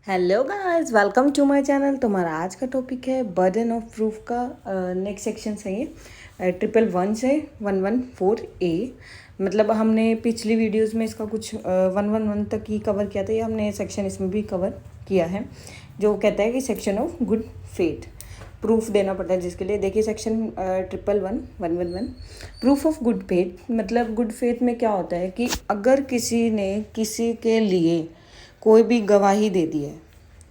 Hello guys, welcome to my channel. तुम्हारा आज का टॉपिक है बर्डन ऑफ प्रूफ का नेक्स्ट सेक्शन से ये 111 से 114A। मतलब हमने पिछली वीडियोस में इसका कुछ 111 तक ही कवर किया था, ये हमने सेक्शन इसमें भी कवर किया है, जो कहता है कि section of good faith proof देना पड़ता है जिसके लिए। देखिए section 111 proof of good faith. मतलब गुड फेथ में क्या होता है कि अगर किसी ने किसी के लिए कोई भी गवाही दे दी है,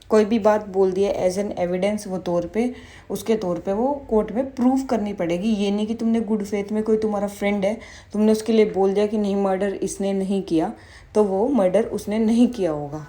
कोई भी बात बोल दी है एज एन एविडेंस, वो तौर पे उसके तौर पे वो कोर्ट में प्रूव करनी पड़ेगी। ये नहीं कि तुमने गुड फेथ में, कोई तुम्हारा फ्रेंड है, तुमने उसके लिए बोल दिया कि नहीं मर्डर इसने नहीं किया, तो वो मर्डर उसने नहीं किया होगा।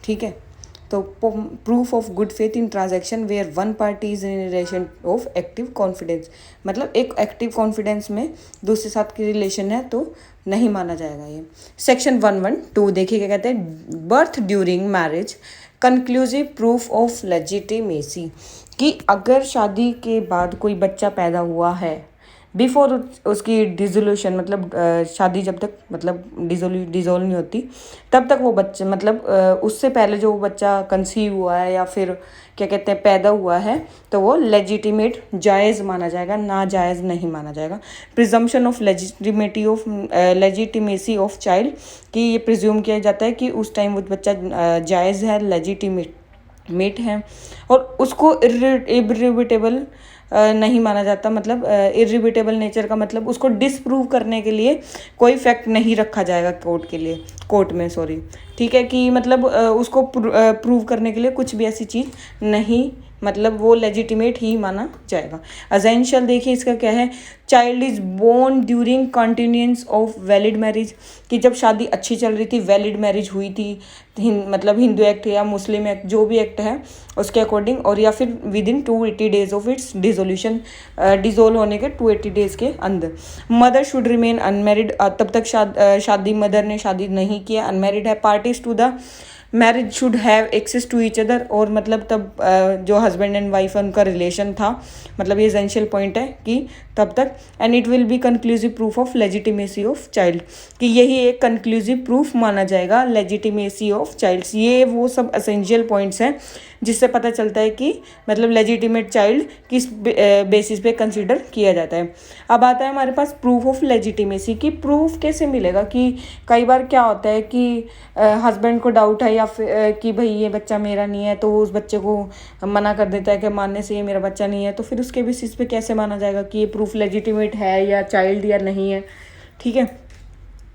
ठीक है, तो proof of good faith in transaction where one party is in relation of active confidence. मतलब एक एक्टिव कॉन्फिडेंस में दूसरे साथ की रिलेशन है तो नहीं माना जाएगा ये। सेक्शन 112 देखिए क्या कहते हैं, birth during marriage conclusive proof of legitimacy. कि अगर शादी के बाद कोई बच्चा पैदा हुआ है, बिफोर उसकी डिजोल्यूशन, मतलब शादी जब तक मतलब डिजोल्व नहीं होती तब तक वो बच्चे, मतलब उससे पहले जो बच्चा कंसीव हुआ है या फिर क्या कहते हैं पैदा हुआ है, तो वो लेजिटिमेट जायज़ माना जाएगा, ना जायज़ नहीं माना जाएगा। Presumption of legitimacy of child, कि ये प्रिज्यूम किया जाता है कि उस टाइम वो बच्चा जायज़ है, लेजिटिमेट है, और उसको इरिबिटेबल नहीं माना जाता। मतलब इरिबिटेबल नेचर का मतलब उसको डिसप्रूव करने के लिए कोई फैक्ट नहीं रखा जाएगा कोर्ट में सॉरी। ठीक है, कि मतलब उसको प्रूव करने के लिए कुछ भी ऐसी चीज़ नहीं, मतलब वो लेजिटिमेट ही माना जाएगा। असेंशियल देखिए इसका क्या है, child is born during continuance of valid marriage. कि जब शादी अच्छी चल रही थी, वैलिड मैरिज हुई थी, मतलब हिंदू एक्ट या मुस्लिम एक्ट जो भी एक्ट है उसके अकॉर्डिंग, और या फिर with in 280 days of its dissolution, dissolve होने के 280 डेज के अंदर। मदर शुड रिमेन अनमेरिड, तब तक शादी मदर ने शादी नहीं किया, अनमेरिड है। Parties to the marriage should have access to each other, और मतलब तब जो हस्बैंड एंड वाइफ है उनका रिलेशन था, मतलब ये एसेंशियल पॉइंट है कि तब तक। And it will be conclusive proof of legitimacy of child, कि यही एक कंक्लूसिव प्रूफ माना जाएगा लेजिटिमेसी ऑफ चाइल्ड। ये वो सब एसेंशियल पॉइंट्स हैं जिससे पता चलता है कि मतलब लेजिटिमेट चाइल्ड किस बेसिस पे कंसिडर किया जाता है। अब आता है हमारे पास प्रूफ ऑफ लेजिटिमेसी, की प्रूफ कैसे मिलेगा। कि कई बार क्या होता है कि हस्बैंड को डाउट है या फिर कि भाई ये बच्चा मेरा नहीं है, तो वो उस बच्चे को मना कर देता है कि मानने से ये मेरा बच्चा नहीं है, तो फिर उसके बेसिस पे कैसे माना जाएगा कि ये प्रूफ लेजिटिमेट है या चाइल्ड या नहीं है। ठीक है,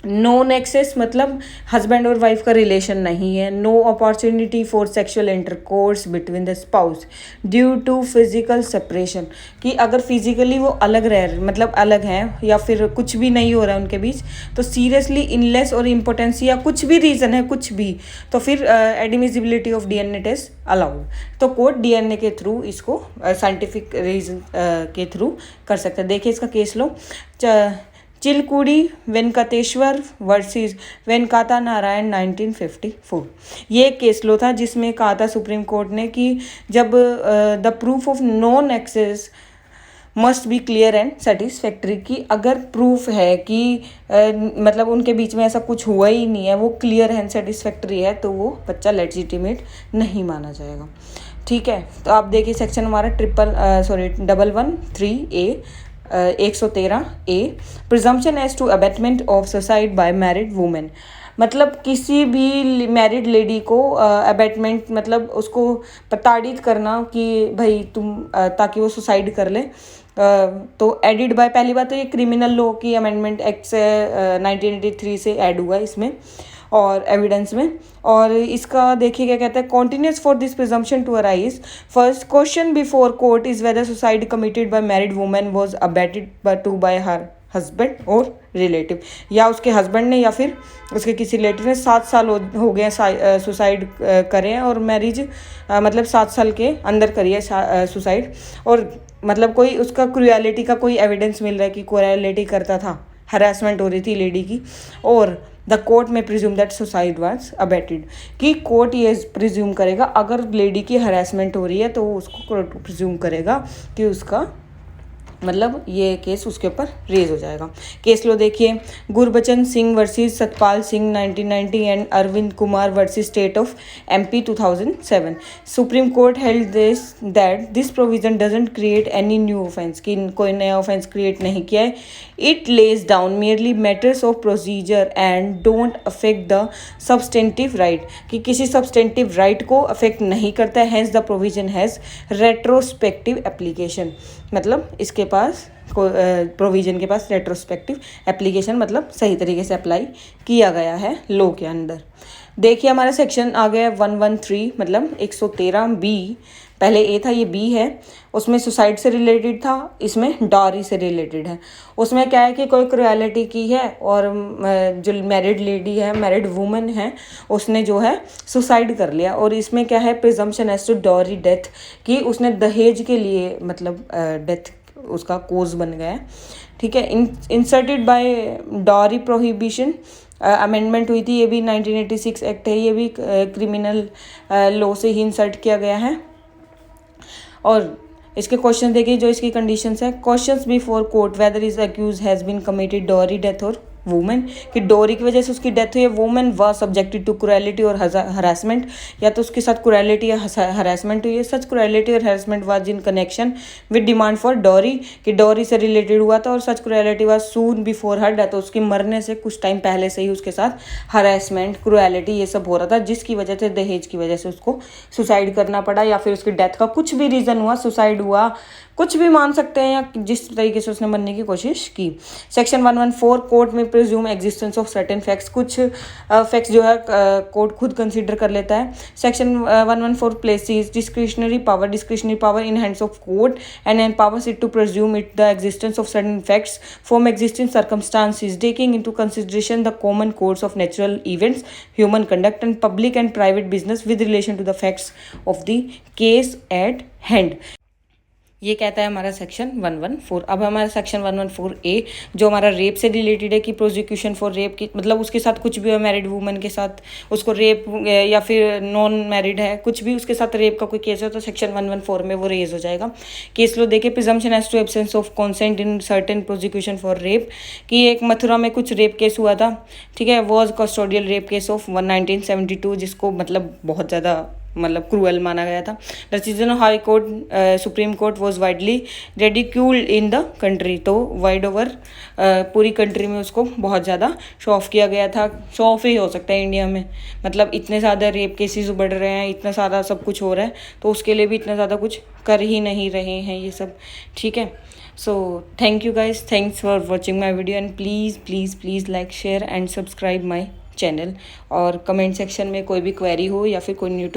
नॉन एक्सेस मतलब हस्बैंड और वाइफ का रिलेशन नहीं है। No opportunity for sexual intercourse between the spouse due to physical separation, कि अगर फिजिकली वो अलग रह मतलब अलग हैं या फिर कुछ भी नहीं हो रहा है उनके बीच, तो सीरियसली इनलेस और इम्पोर्टेंसी या कुछ भी रीज़न है कुछ भी, तो फिर admissibility of DNA test allowed. तो कोर्ट डीएनए के थ्रू इसको साइंटिफिक रीजन के थ्रू कर सकते हैं। देखिए इसका केस लो, चिलकुड़ी वेंकटेश्वर वर्सेस वेंकाता नारायण 1954। ये केस लो था जिसमें कहा था सुप्रीम कोर्ट ने कि जब the proof of non access must be clear and satisfactory, कि अगर प्रूफ है कि मतलब उनके बीच में ऐसा कुछ हुआ ही नहीं है, वो क्लियर एंड सेटिस्फैक्ट्री है, तो वो बच्चा लेजिटिमेट नहीं माना जाएगा। ठीक है, तो आप देखिए सेक्शन हमारा 113A 113A presumption as to abetment of suicide by married women. मतलब किसी भी मैरिड लेडी को अबेटमेंट मतलब उसको प्रताड़ित करना कि भाई तुम ताकि वो सुसाइड कर ले, तो एडिड बाय, पहली बात तो ये क्रिमिनल लॉ की अमेंडमेंट एक्ट से 1983 से ऐड हुआ है इसमें और एविडेंस में। और इसका देखिए क्या कहता है, continuous for this presumption to arise first question before court is whether suicide committed by married women was abetted to by her husband और रिलेटिव, या उसके हस्बैंड ने या फिर उसके किसी रिलेटिव ने 7 साल हो गए सुसाइड करे हैं, और मैरिज मतलब 7 साल के अंदर करी है सुसाइड, और मतलब कोई उसका क्रुएलिटी का कोई एविडेंस मिल रहा है कि क्रुएलिटी करता था, हरासमेंट हो रही थी लेडी की, और द कोर्ट में presume that suicide was abetted, कि कोर्ट ये प्रिज्यूम करेगा अगर लेडी की हरासमेंट हो रही है तो उसको कोर्ट प्रिज्यूम करेगा कि उसका मतलब ये केस उसके ऊपर रेज हो जाएगा। केस लो देखिए, Gurbachan Singh versus Satpal Singh 1990 and Arvind Kumar versus state of MP 2007। Supreme court held this provision doesn't create any new offence, कि कोई नया ऑफेंस क्रिएट नहीं किया है। It lays down merely matters of procedure and don't affect the substantive right, कि किसी substantive right को affect नहीं करता है। Hence the provision has retrospective application, मतलब इसके पास प्रोविजन के पास रेट्रोस्पेक्टिव एप्लीकेशन, मतलब सही तरीके से अप्लाई किया गया है लॉ के अंदर। देखिए हमारा सेक्शन आ गया 113, मतलब 113 बी। पहले ए था, ये बी है। उसमें सुसाइड से रिलेटेड था, इसमें डॉरी से रिलेटेड है। उसमें क्या है कि कोई क्रुएलिटी की है और जो मैरिड लेडी है, मैरिड वुमन है, उसने जो है सुसाइड कर लिया। और इसमें क्या है, presumption as to dowry death, कि उसने दहेज के लिए मतलब डेथ उसका कोज बन गया है। ठीक है। Inserted by dowry prohibition amendment हुई थी, ये भी 1986 एक्ट है, ये भी क्रिमिनल लॉ से ही इंसर्ट किया गया है। और इसके क्वेश्चन देखिए, जो इसकी कंडीशंस है। Questions before court whether is accused has been committed dowry death और वुमेन, कि डोरी की वजह से उसकी डेथ हुई है। Woman was subjected to cruelty और हरासमेंट, या तो उसके साथ क्रुएलिटी या हरासमेंट हुई है। सच क्रुएलिटी और harassment was in connection with demand for dowry, कि डॉरी से रिलेटेड हुआ था। और such cruelty was soon before her death, तो उसकी मरने से कुछ टाइम पहले से ही उसके साथ हरासमेंट, क्रुएलिटी ये सब हो रहा था, जिसकी वजह से दहेज की वजह से उसको सुसाइड करना पड़ा, या फिर उसकी डेथ का कुछ भी रीज़न हुआ, सुसाइड हुआ, कुछ भी मान सकते हैं, या जिस तरीके से उसने मरने की कोशिश की। सेक्शन 114, कोर्ट में presume existence of certain facts, कुछ फैक्ट्स जो है कोर्ट खुद कंसीडर कर लेता है। Section 114 places discretionary power in hands of court and empowers it to presume it the existence of certain facts from existing circumstances, taking into consideration the common course of natural events, human conduct and public and private business with relation to the facts of the case at hand. ये कहता है हमारा section 114। अब हमारा section 114 ए, जो हमारा rape से related है, कि प्रोसिक्यूशन फॉर रेप की, मतलब उसके साथ कुछ भी हो, मैरिड वुमन के साथ उसको रेप, या फिर नॉन मैरिड है, कुछ भी उसके साथ रेप का कोई केस है, तो सेक्शन 114 में वो रेज हो जाएगा। केस लो देखिए, presumption as to absence of consent in certain prosecution for rape, कि एक मथुरा में कुछ रेप केस हुआ था। ठीक है। Was custodial rape case of 1972, जिसको मतलब बहुत ज़्यादा मतलब क्रूअल माना गया था। Decision of high court supreme court was widely ridiculed in the country, तो वाइड ओवर पूरी कंट्री में उसको बहुत ज़्यादा शो ऑफ किया गया था। शो ऑफ ही हो सकता है इंडिया में, मतलब इतने ज़्यादा रेप केसेस बढ़ रहे हैं, इतना सारा सब कुछ हो रहा है, तो उसके लिए भी इतना ज़्यादा कुछ कर ही नहीं रहे हैं ये सब। ठीक है। So thank you guys, thanks for watching my video and please please please like, share and subscribe my channel. और कमेंट सेक्शन में कोई भी क्वेरी हो या फिर कोई न्यू